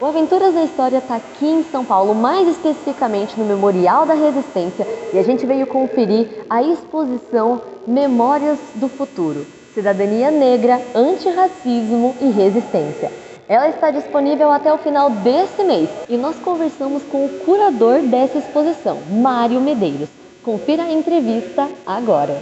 O Aventuras na História está aqui em São Paulo, mais especificamente no Memorial da Resistência, e a gente veio conferir a exposição Memórias do Futuro, Cidadania Negra, Antirracismo e Resistência. Ela está disponível até o final desse mês e nós conversamos com o curador dessa exposição, Mário Medeiros. Confira a entrevista agora.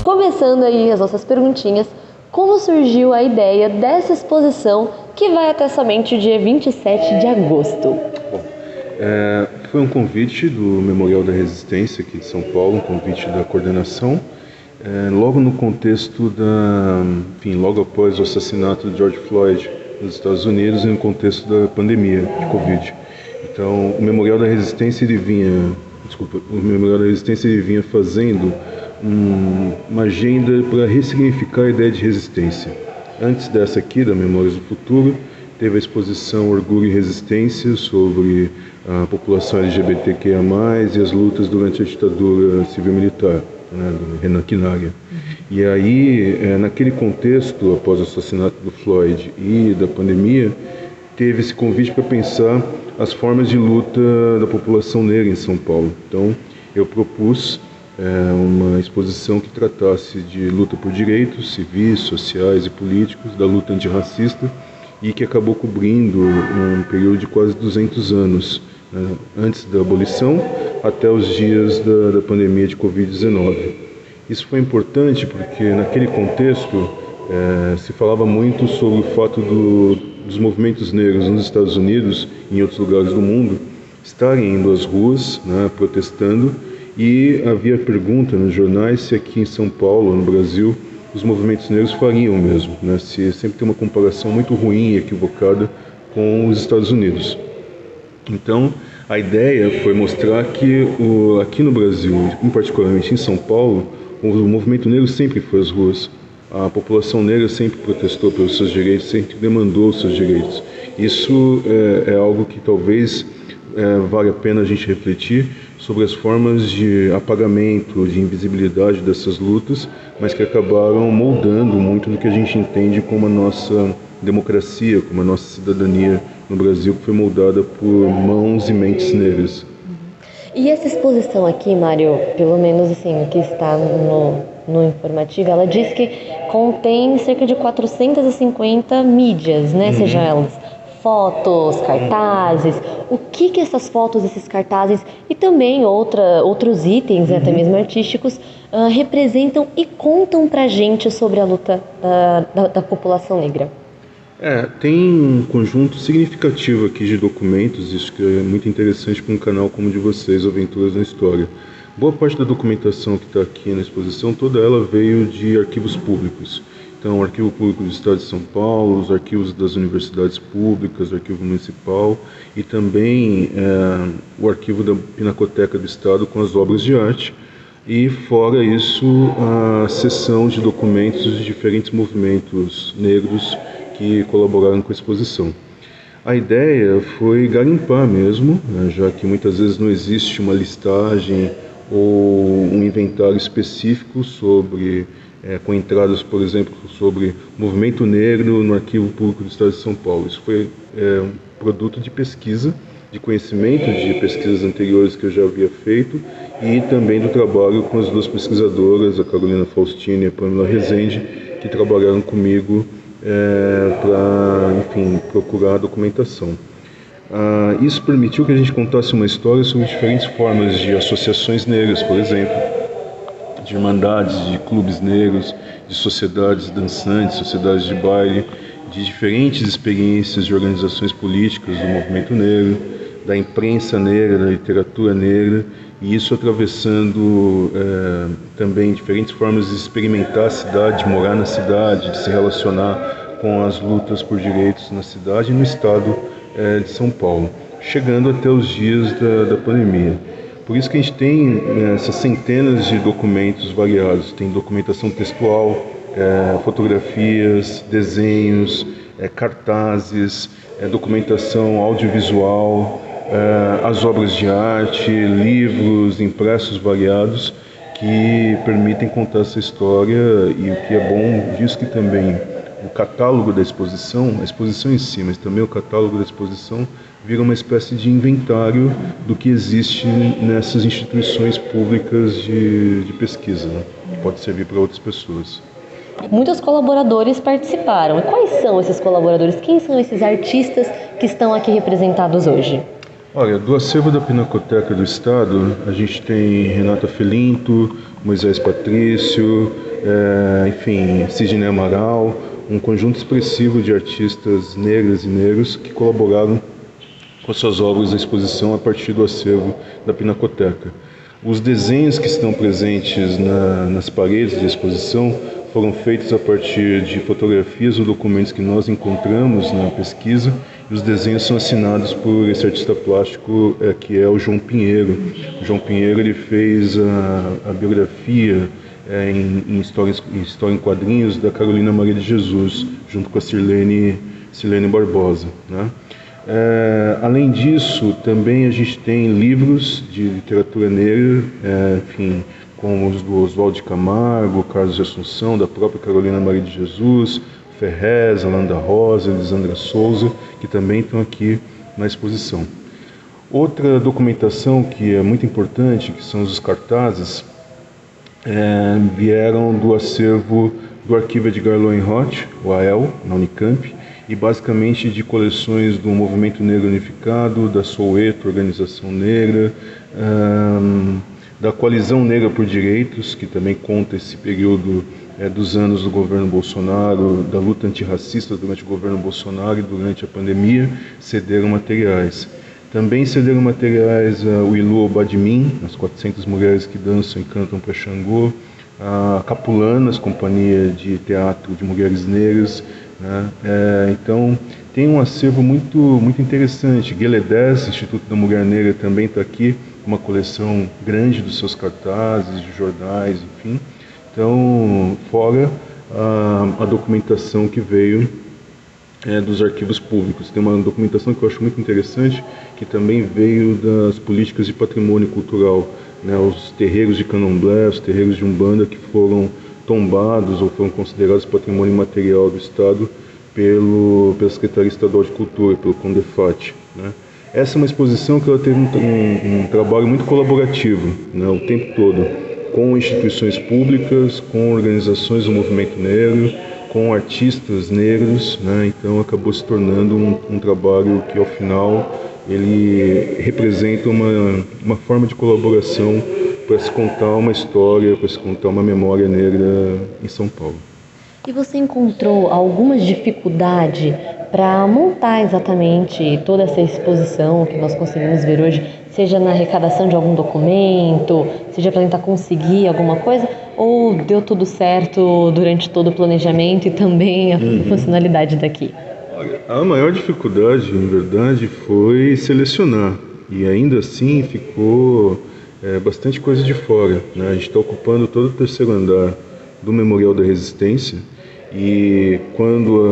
Começando aí as nossas perguntinhas, como surgiu a ideia dessa exposição que vai até somente o dia 27 de agosto? Bom, foi um convite do Memorial da Resistência aqui de São Paulo, um convite da coordenação, logo no contexto logo após o assassinato de George Floyd nos Estados Unidos e no contexto da pandemia de Covid. Então, o Memorial da Resistência ele vinha fazendo uma agenda para ressignificar a ideia de resistência. Antes dessa aqui, da Memórias do Futuro, teve a exposição Orgulho e Resistência sobre a população LGBTQIA+, e as lutas durante a ditadura civil-militar, do Renan Quinaglia. E aí, naquele contexto, após o assassinato do Floyd e da pandemia, teve esse convite para pensar as formas de luta da população negra em São Paulo. Então, eu propus uma exposição que tratasse de luta por direitos civis, sociais e políticos, da luta antirracista, e que acabou cobrindo um período de quase 200 anos, antes da abolição até os dias da pandemia de Covid-19. Isso foi importante porque naquele contexto se falava muito sobre o fato dos movimentos negros nos Estados Unidos e em outros lugares do mundo estarem indo às ruas, protestando, e havia pergunta nos jornais se aqui em São Paulo, no Brasil, os movimentos negros fariam mesmo, se sempre tem uma comparação muito ruim e equivocada com os Estados Unidos. Então, a ideia foi mostrar que aqui no Brasil, particularmente em São Paulo, o movimento negro sempre foi às ruas. A população negra sempre protestou pelos seus direitos, sempre demandou os seus direitos. Isso é algo que talvez vale a pena a gente refletir sobre as formas de apagamento, de invisibilidade dessas lutas, mas que acabaram moldando muito do que a gente entende como a nossa democracia, como a nossa cidadania no Brasil, que foi moldada por mãos e mentes negras. E essa exposição aqui, Mário, pelo menos assim, o que está no informativo, ela diz que contém cerca de 450 mídias, Seja elas fotos, cartazes, o que essas fotos, esses cartazes e também outros itens, até mesmo artísticos, representam e contam pra gente sobre a luta da população negra? Tem um conjunto significativo aqui de documentos, isso que é muito interessante para um canal como o de vocês, Aventuras na História. Boa parte da documentação que está aqui na exposição, toda ela veio de arquivos públicos. Então, o Arquivo Público do Estado de São Paulo, os arquivos das universidades públicas, o Arquivo Municipal e também o arquivo da Pinacoteca do Estado com as obras de arte. E, fora isso, a seção de documentos de diferentes movimentos negros que colaboraram com a exposição. A ideia foi garimpar mesmo, já que muitas vezes não existe uma listagem ou um inventário específico com entradas, por exemplo, sobre movimento negro no Arquivo Público do Estado de São Paulo. Isso foi um produto de pesquisa, de conhecimento de pesquisas anteriores que eu já havia feito e também do trabalho com as duas pesquisadoras, a Carolina Faustini e a Pamela Rezende, que trabalharam comigo para, procurar a documentação. Isso permitiu que a gente contasse uma história sobre diferentes formas de associações negras, por exemplo, de irmandades, de clubes negros, de sociedades dançantes, sociedades de baile, de diferentes experiências de organizações políticas do movimento negro, da imprensa negra, da literatura negra, e isso atravessando também diferentes formas de experimentar a cidade, de morar na cidade, de se relacionar com as lutas por direitos na cidade e no estado de São Paulo, chegando até os dias da pandemia. Por isso que a gente tem essas centenas de documentos variados. Tem documentação textual, fotografias, desenhos, cartazes, documentação audiovisual, as obras de arte, livros impressos variados, que permitem contar essa história, e o que é bom disso que também o catálogo da exposição, a exposição em si, mas também o catálogo da exposição vira uma espécie de inventário do que existe nessas instituições públicas de pesquisa, né? Que pode servir para outras pessoas. Muitos colaboradores participaram. E quais são esses colaboradores? Quem são esses artistas que estão aqui representados hoje? Olha, do acervo da Pinacoteca do Estado, a gente tem Renata Felinto, Moisés Patrício, enfim, Sidney Amaral, um conjunto expressivo de artistas negras e negros que colaboraram com as suas obras na exposição a partir do acervo da Pinacoteca. Os desenhos que estão presentes nas paredes da exposição foram feitos a partir de fotografias ou documentos que nós encontramos na pesquisa, e os desenhos são assinados por esse artista plástico que é o João Pinheiro. O João Pinheiro ele fez a biografia em história em quadrinhos da Carolina Maria de Jesus, junto com a Sirlene Barbosa, né? Além disso, também a gente tem livros de literatura negra, enfim, como os do Oswaldo de Camargo, Carlos de Assunção, da própria Carolina Maria de Jesus, Ferrez, Alanda Rosa, Elisandra Souza, que também estão aqui na exposição. Outra documentação que é muito importante, que são os cartazes, vieram do acervo do Arquivo Edgar Lowenroth, o AEL, na Unicamp, e basicamente de coleções do Movimento Negro Unificado, da Soweto, Organização Negra, da Coalizão Negra por Direitos, que também conta esse período dos anos do governo Bolsonaro, da luta antirracista durante o governo Bolsonaro e durante a pandemia, cederam materiais. Também cederam materiais o Ilu Badmin, as 400 mulheres que dançam e cantam para Xangô, a Capulanas, companhia de teatro de mulheres negras, né? Então tem um acervo muito interessante. Gueledés, Instituto da Mulher Negra, também está aqui, uma coleção grande dos seus cartazes, de jornais, enfim. Então, fora a documentação que veio dos arquivos públicos. Tem uma documentação que eu acho muito interessante, que também veio das políticas de patrimônio cultural, né? Os terreiros de candomblé, os terreiros de umbanda que foram tombados ou foram considerados patrimônio imaterial do Estado pela Secretaria Estadual de Cultura, pelo CONDEFAT, né? Essa é uma exposição que ela teve um trabalho muito colaborativo, né, o tempo todo, com instituições públicas, com organizações do movimento negro, com artistas negros, né? Então acabou se tornando um trabalho que ao final ele representa uma forma de colaboração para se contar uma história, para se contar uma memória negra em São Paulo. E você encontrou alguma dificuldade para montar exatamente toda essa exposição que nós conseguimos ver hoje, seja na arrecadação de algum documento, seja para tentar conseguir alguma coisa, ou deu tudo certo durante todo o planejamento e também a funcionalidade daqui? A maior dificuldade, em verdade, foi selecionar, e ainda assim ficou bastante coisa de fora, né? A gente está ocupando todo o terceiro andar do Memorial da Resistência, e quando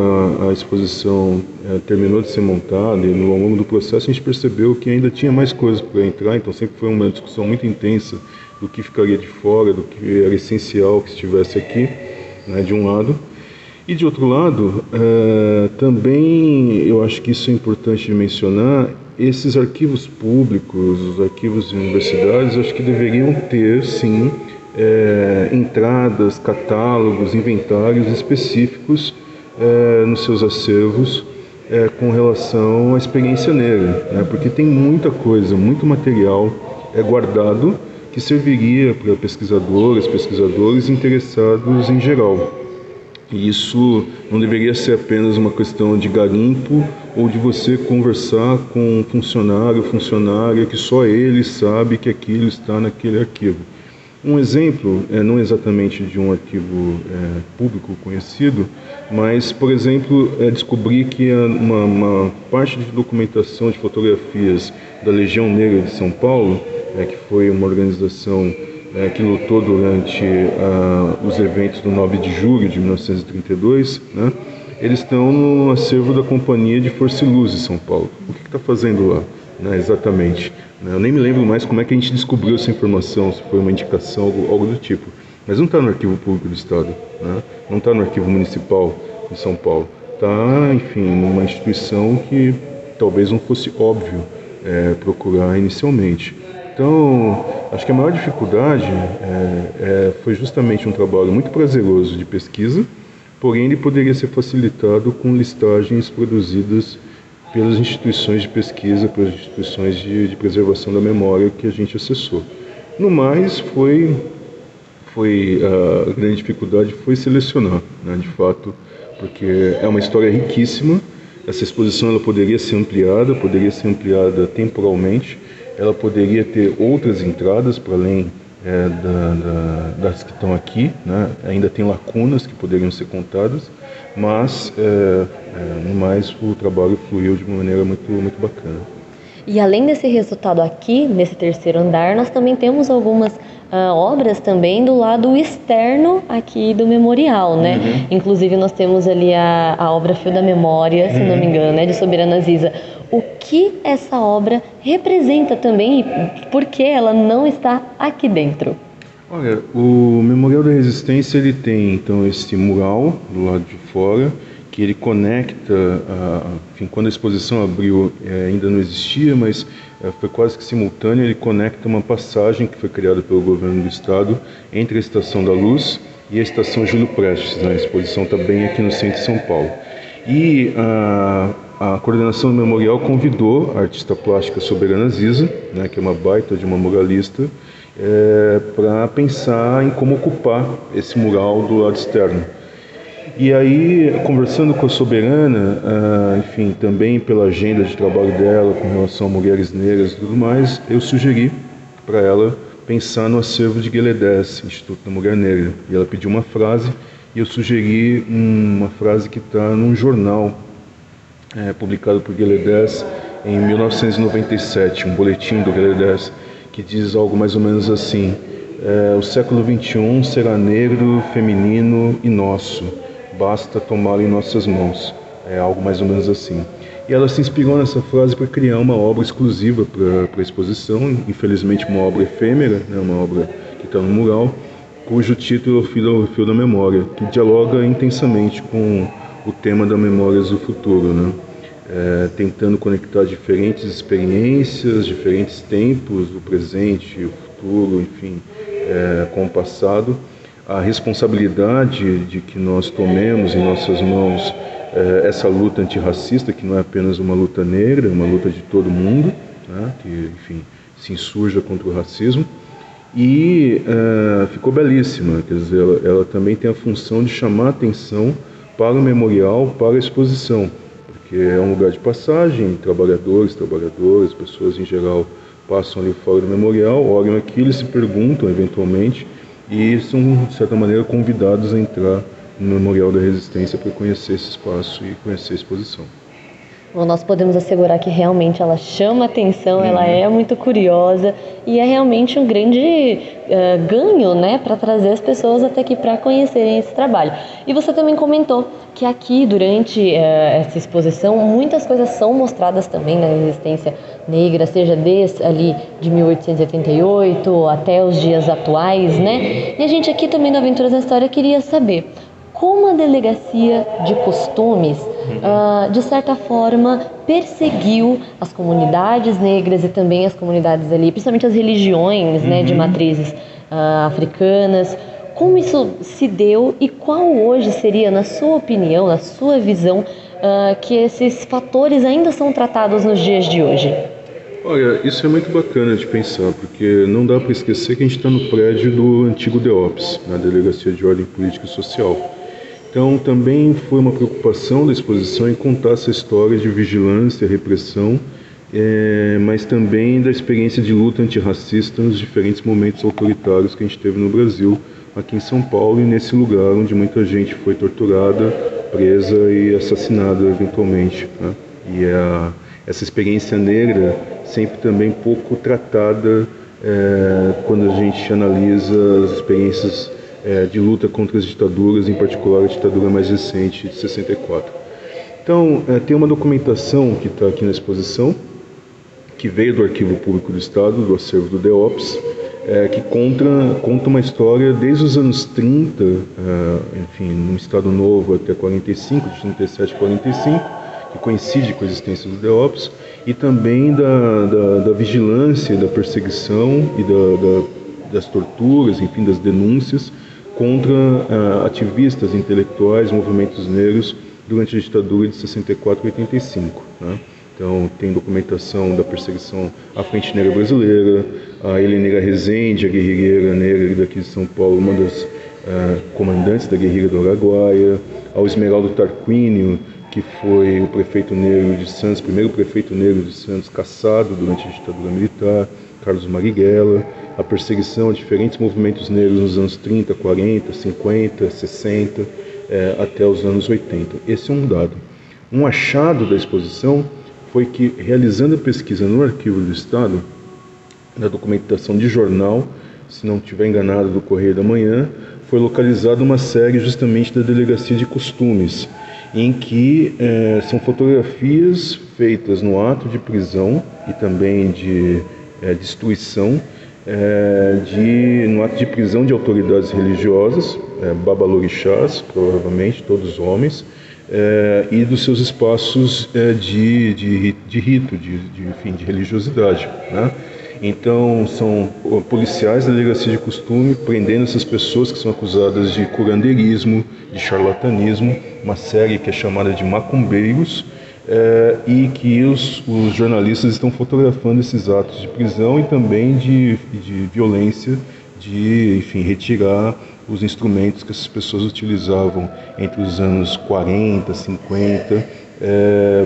a exposição terminou de ser montada, e ao longo do processo a gente percebeu que ainda tinha mais coisas para entrar, então sempre foi uma discussão muito intensa do que ficaria de fora, do que era essencial que estivesse aqui, né, de um lado. E de outro lado, também eu acho que isso é importante de mencionar, esses arquivos públicos, os arquivos de universidades, acho que deveriam ter, sim, entradas, catálogos, inventários específicos nos seus acervos com relação à experiência negra, né? Porque tem muita coisa, muito material guardado que serviria para pesquisadoras, pesquisadores interessados em geral. E isso não deveria ser apenas uma questão de garimpo ou de você conversar com um funcionária que só ele sabe que aquilo está naquele arquivo. Um exemplo, não exatamente de um arquivo público conhecido, mas, por exemplo, descobri que uma parte de documentação de fotografias da Legião Negra de São Paulo, que foi uma organização que lutou durante os eventos do 9 de julho de 1932, né? Eles estão no acervo da Companhia de Força e Luz de São Paulo. O que está fazendo lá? né, exatamente. Eu nem me lembro mais como é que a gente descobriu essa informação, se foi uma indicação, algo do tipo. Mas não está no Arquivo Público do Estado, né? Não está no Arquivo Municipal de São Paulo. Está, enfim, numa instituição que talvez não fosse óbvio procurar inicialmente. Então, acho que a maior dificuldade foi justamente um trabalho muito prazeroso de pesquisa, porém ele poderia ser facilitado com listagens produzidas pelas instituições de pesquisa, pelas instituições de preservação da memória que a gente acessou. No mais, a grande dificuldade foi selecionar, né, de fato, porque é uma história riquíssima. Essa exposição ela poderia ser ampliada temporalmente, ela poderia ter outras entradas para além das que estão aqui, né? Ainda tem lacunas que poderiam ser contadas, mas no mais o trabalho fluiu de uma maneira muito, muito bacana. E além desse resultado aqui, nesse terceiro andar, nós também temos algumas obras também do lado externo aqui do memorial, né? Uhum. Inclusive nós temos ali a obra Fio da Memória, se não me engano, né, de Soberana Aziza. O que essa obra representa também e por que ela não está aqui dentro? Olha, o Memorial da Resistência ele tem então esse mural do lado de fora, que ele conecta, enfim, quando a exposição abriu ainda não existia, mas foi quase que simultâneo, ele conecta uma passagem que foi criada pelo governo do estado entre a Estação da Luz e a Estação Júlio Prestes, né? A exposição está bem aqui no centro de São Paulo. E a coordenação do memorial convidou a artista plástica Soberana Aziza, né, que é uma baita de uma muralista, para pensar em como ocupar esse mural do lado externo. E aí, conversando com a Soberana, enfim, também pela agenda de trabalho dela com relação a mulheres negras e tudo mais, eu sugeri para ela pensar no acervo de Gueledés, Instituto da Mulher Negra. E ela pediu uma frase e eu sugeri uma frase que está num jornal publicado por Gueledés em 1997, um boletim do Gueledés, que diz algo mais ou menos assim: o século XXI será negro, feminino e nosso. Basta tomá-lo em nossas mãos. É algo mais ou menos assim. E ela se inspirou nessa frase para criar uma obra exclusiva para a exposição, infelizmente uma obra efêmera, né, uma obra que está no mural, cujo título é o Fio da Memória, que dialoga intensamente com o tema da Memórias do Futuro, né? Tentando conectar diferentes experiências, diferentes tempos, o presente, o futuro, enfim, com o passado. A responsabilidade de que nós tomemos em nossas mãos essa luta antirracista, que não é apenas uma luta negra, é uma luta de todo mundo, né, que, enfim, se insurja contra o racismo. E ficou belíssima, quer dizer, ela também tem a função de chamar a atenção para o memorial, para a exposição, porque é um lugar de passagem, trabalhadoras, pessoas em geral passam ali fora do memorial, olham aqui, eles se perguntam eventualmente, e são, de certa maneira, convidados a entrar no Memorial da Resistência para conhecer esse espaço e conhecer a exposição. Bom, nós podemos assegurar que realmente ela chama atenção, ela é muito curiosa e é realmente um grande ganho, né, para trazer as pessoas até aqui para conhecerem esse trabalho. E você também comentou que aqui, durante essa exposição, muitas coisas são mostradas também na resistência negra, seja desde ali de 1888 até os dias atuais, né? E a gente aqui também do Aventuras na História queria saber como a Delegacia de Costumes, de certa forma, perseguiu as comunidades negras e também as comunidades ali, principalmente as religiões, né, de matrizes africanas. Como isso se deu e qual hoje seria, na sua opinião, na sua visão, que esses fatores ainda são tratados nos dias de hoje? Olha, isso é muito bacana de pensar, porque não dá para esquecer que a gente está no prédio do antigo DEOPS, na Delegacia de Ordem Política e Social. Então, também foi uma preocupação da exposição em contar essa história de vigilância, repressão, mas também da experiência de luta antirracista nos diferentes momentos autoritários que a gente teve no Brasil, aqui em São Paulo e nesse lugar onde muita gente foi torturada, presa e assassinada eventualmente, né? E essa experiência negra sempre também pouco tratada quando a gente analisa as experiências de luta contra as ditaduras, em particular a ditadura mais recente de 64. Então, tem uma documentação que está aqui na exposição, que veio do Arquivo Público do Estado, do acervo do DEOPS, que conta uma história desde os anos 30, enfim, no Estado Novo até 45, de 37 a 45, que coincide com a existência do DEOPS, e também da vigilância, da perseguição e das torturas, enfim, das denúncias contra ativistas, intelectuais, movimentos negros durante a ditadura de 64 e 85, né? Então, tem documentação da perseguição à Frente Negra Brasileira, a Heleneira Rezende, a guerrilheira negra daqui de São Paulo, uma das comandantes da guerrilha do Araguaia, ao Esmeraldo Tarquínio, que foi o prefeito negro de Santos, primeiro prefeito negro de Santos, caçado durante a ditadura militar, Carlos Marighella, a perseguição a diferentes movimentos negros nos anos 30, 40, 50, 60, até os anos 80. Esse é um dado. Um achado da exposição foi que, realizando a pesquisa no Arquivo do Estado, na documentação de jornal, se não estiver enganado, do Correio da Manhã, foi localizada uma série justamente da Delegacia de Costumes, em que são fotografias feitas no ato de prisão e também de destruição, no ato de prisão de autoridades religiosas, babalorixás, provavelmente, todos homens, e dos seus espaços de rito, enfim, de religiosidade, né? Então, são policiais da Delegacia de Costume prendendo essas pessoas que são acusadas de curandeirismo, de charlatanismo, uma série que é chamada de Macumbeiros, e que os jornalistas estão fotografando esses atos de prisão e também de violência, de, enfim, retirar os instrumentos que essas pessoas utilizavam entre os anos 40, 50,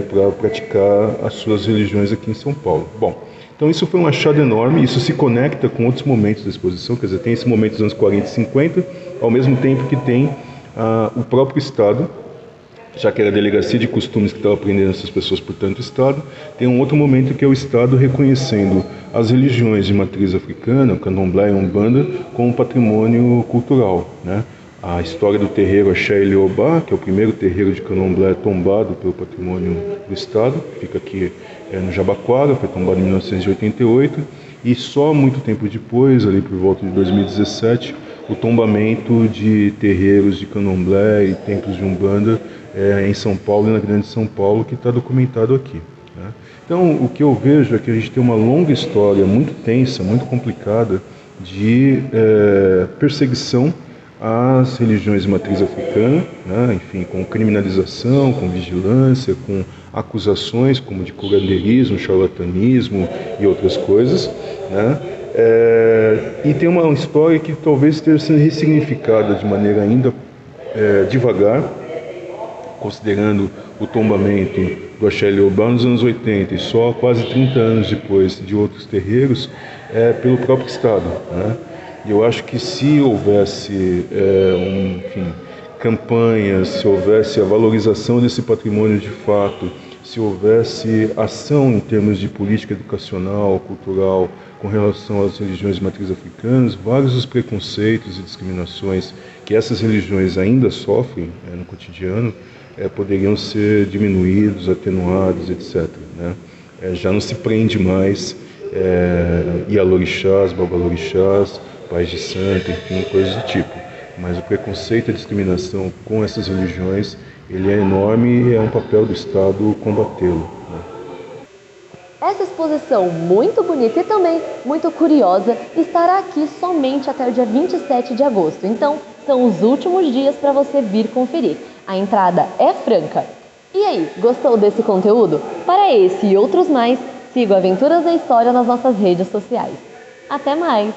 para praticar as suas religiões aqui em São Paulo. Bom, então isso foi um achado enorme, isso se conecta com outros momentos da exposição, quer dizer, tem esse momento dos anos 40 e 50, ao mesmo tempo que tem o próprio Estado, já que era a Delegacia de Costumes que estava prendendo essas pessoas por tanto Estado, tem um outro momento que é o Estado reconhecendo as religiões de matriz africana, o candomblé e a umbanda, como patrimônio cultural, né? A história do terreiro Axé Iliobá, que é o primeiro terreiro de candomblé tombado pelo patrimônio do Estado, que fica aqui no Jabaquara, foi tombado em 1988, e só muito tempo depois, ali por volta de 2017, o tombamento de terreiros de candomblé e templos de umbanda em São Paulo e na Grande São Paulo, que está documentado aqui, né? Então, o que eu vejo é que a gente tem uma longa história muito tensa, muito complicada, de perseguição às religiões de matriz africana, né? Enfim, com criminalização, com vigilância, com acusações como de curandeirismo, charlatanismo e outras coisas, né? E tem uma história que talvez esteja sendo ressignificada de maneira ainda devagar, considerando o tombamento do Axé Iliobá nos anos 80 e só quase 30 anos depois de outros terreiros, pelo próprio Estado, né? E eu acho que se houvesse enfim, campanhas, se houvesse a valorização desse patrimônio de fato, se houvesse ação em termos de política educacional, cultural, com relação às religiões de matriz africanas, vários dos preconceitos e discriminações que essas religiões ainda sofrem no cotidiano poderiam ser diminuídos, atenuados, etc., né? Já não se prende mais ialorixás, babalorixás, pais de santo, enfim, coisas do tipo. Mas o preconceito e a discriminação com essas religiões, ele é enorme e é um papel do Estado combatê-lo, né? Essa exposição muito bonita e também muito curiosa estará aqui somente até o dia 27 de agosto. Então, são os últimos dias para você vir conferir. A entrada é franca. E aí, gostou desse conteúdo? Para esse e outros mais, siga Aventuras da História nas nossas redes sociais. Até mais!